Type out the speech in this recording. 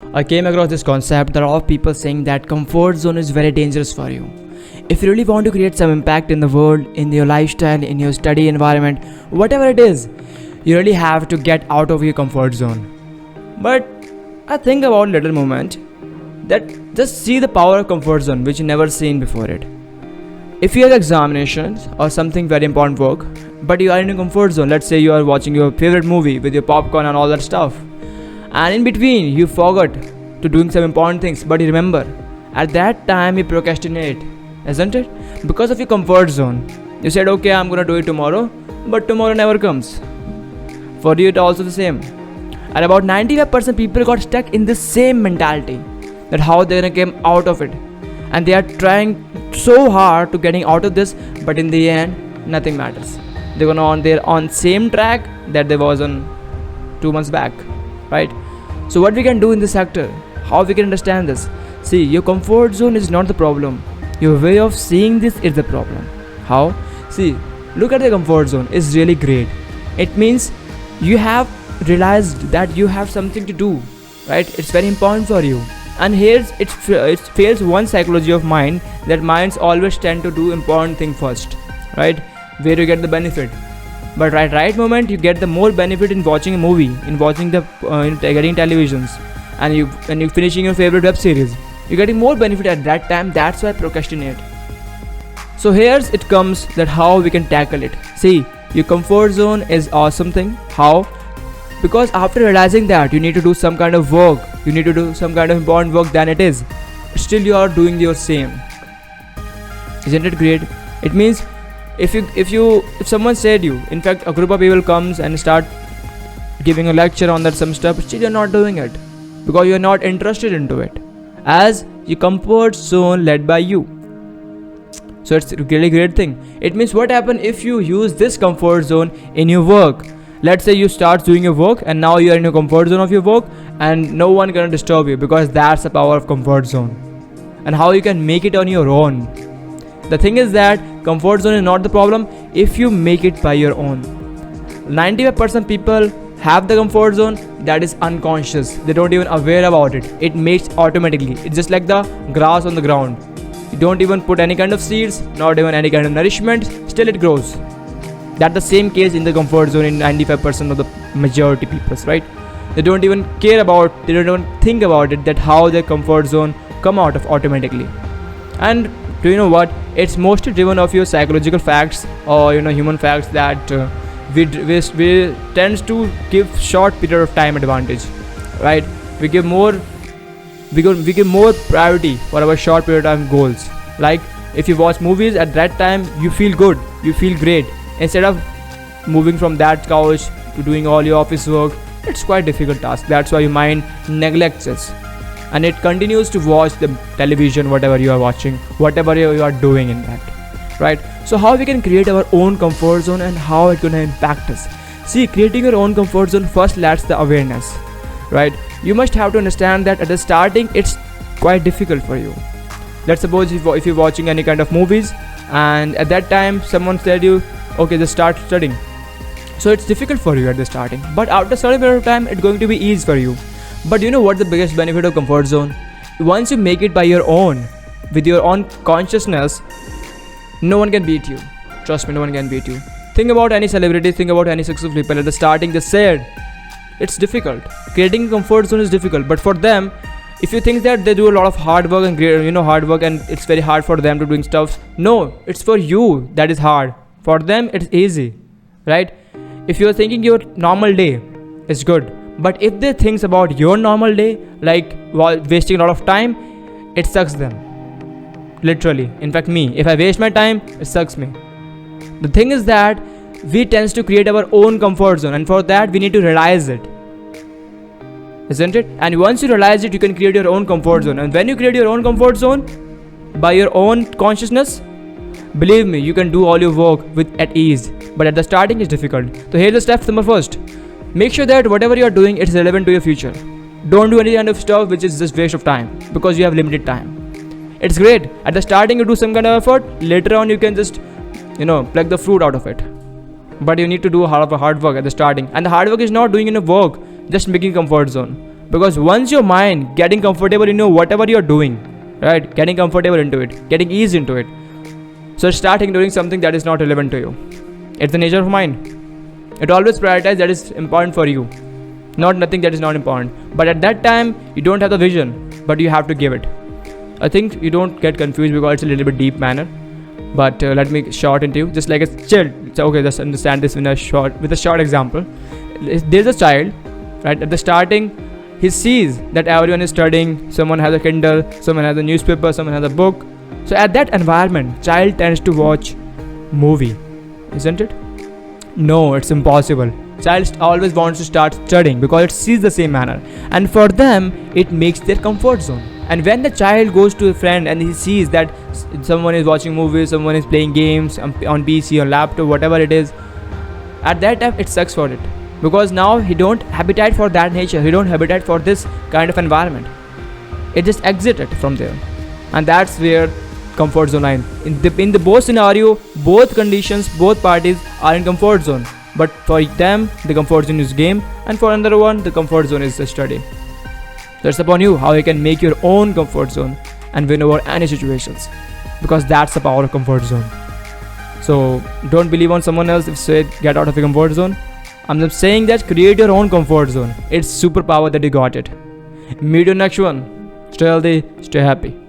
I came across this concept that a lot of people saying that comfort zone is very dangerous for you. If you really want to create some impact in the world, in your lifestyle, in your study environment, whatever it is, you really have to get out of your comfort zone. But I think about little moment that just see the power of comfort zone which you never seen before it. If you have examinations or something very important work, but you are in a comfort zone, let's say you are watching your favorite movie with your popcorn and all that stuff, and in between you forgot to doing some important things, but you remember, at that time you procrastinate, isn't it? Because of your comfort zone. You said, okay, I'm gonna do it tomorrow, but tomorrow never comes. For you, it also the same. And about 95% people got stuck in the same mentality, that how they're gonna come out of it, and they are trying so hard to getting out of this, but in the end, nothing matters. They're gonna they're on same track that they was on 2 months back, right? So what we can do in this sector, how we can understand this? See, your comfort zone is not the problem. Your way of seeing this is the problem. How? See, look at the comfort zone. It's really great. It means you have realized that you have something to do, right? It's very important for you. And here's it fails one psychology of mind, that minds always tend to do important thing first, right? Where you get the benefit. But right moment you get the more benefit in watching a movie, in watching the getting televisions, and you finishing your favorite web series. You're getting more benefit at that time. That's why procrastinate. So here's it comes that how we can tackle it. See, your comfort zone is awesome thing. How? Because after realizing that you need to do some kind of work, you need to do some kind of important work than it is, still you are doing your same. Isn't it great? It means if someone said you, in fact a group of people comes and start giving a lecture on that some stuff, still you're not doing it because you're not interested into it, as your comfort zone led by you. So it's a really great thing. It means what happen if you use this comfort zone in your work. Let's say you start doing your work and now you are in your comfort zone of your work and no one gonna disturb you, because that's the power of comfort zone. And how you can make it on your own. The thing is that comfort zone is not the problem if you make it by your own. 95% people have the comfort zone that is unconscious. They don't even aware about it. It makes automatically. It's just like the grass on the ground. You don't even put any kind of seeds, not even any kind of nourishment, still it grows. That's the same case in the comfort zone in 95% of the majority people, right? They don't even care about, they don't even think about it, that how their comfort zone come out of automatically. And do you know what? It's mostly driven off your psychological facts or human facts that we tends to give short period of time advantage, right? We give more priority for our short period of time goals. Like if you watch movies at that time, you feel good, you feel great. Instead of moving from that couch to doing all your office work, it's quite difficult task. That's why your mind neglects this, and it continues to watch the television, whatever you are watching, whatever you are doing in that, right? So how we can create our own comfort zone and how it's gonna impact us? See, creating your own comfort zone first lacks the awareness, right? You must have to understand that at the starting it's quite difficult for you. Let's suppose if you're watching any kind of movies and at that time someone said you, okay, just start studying. So it's difficult for you at the starting, but after a certain period of time it's going to be easy for you. But you know what the biggest benefit of comfort zone? Once you make it by your own, with your own consciousness, no one can beat you. Trust me, no one can beat you. Think about any celebrity, think about any successful people. At the starting they said it's difficult. Creating a comfort zone is difficult, but for them, if you think that they do a lot of hard work and hard work and it's very hard for them to doing stuff, no, it's for you that is hard. For them it's easy, right? If you're thinking your normal day is good, but if they think about your normal day, like while wasting a lot of time, it sucks them. Literally. In fact, me, if I waste my time, it sucks me. The thing is that we tend to create our own comfort zone, and for that we need to realize it. Isn't it? And once you realize it, you can create your own comfort zone. And when you create your own comfort zone by your own consciousness, believe me, you can do all your work at ease. But at the starting it's difficult. So here's the step number first. Make sure that whatever you are doing, it's relevant to your future. Don't do any kind of stuff which is just waste of time, because you have limited time. It's great. At the starting you do some kind of effort, later on you can just pluck the fruit out of it. But you need to do a hard work at the starting. And the hard work is not doing enough work, just making comfort zone. Because once your mind getting comfortable in whatever you're doing, right, getting comfortable into it, getting eased into it, so start ignoring something that is not relevant to you. It's the nature of mind. It always prioritizes that is important for you, not nothing that is not important. But at that time, you don't have the vision, but you have to give it. I think you don't get confused because it's a little bit deep manner. But let me short into you, just like a child. So okay, just understand this with a short example. There's a child, right? At the starting, he sees that everyone is studying. Someone has a Kindle, someone has a newspaper, someone has a book. So at that environment, child tends to watch movie, isn't it? No, it's impossible. Child always wants to start studying because it sees the same manner, and for them, it makes their comfort zone. And when the child goes to a friend and he sees that someone is watching movies, someone is playing games on PC or laptop, whatever it is, at that time it sucks for it, because now he don't habitat for that nature, he don't habitat for this kind of environment. It just exited from there, and that's where comfort zone line. In the both scenario, both conditions, both parties are in comfort zone. But for them, the comfort zone is game, and for another one, the comfort zone is the study. So it's upon you how you can make your own comfort zone and win over any situations, because that's the power of comfort zone. So don't believe on someone else if said get out of your comfort zone. I'm just saying that create your own comfort zone. It's superpower that you got it. Meet you next one. Stay healthy, stay happy.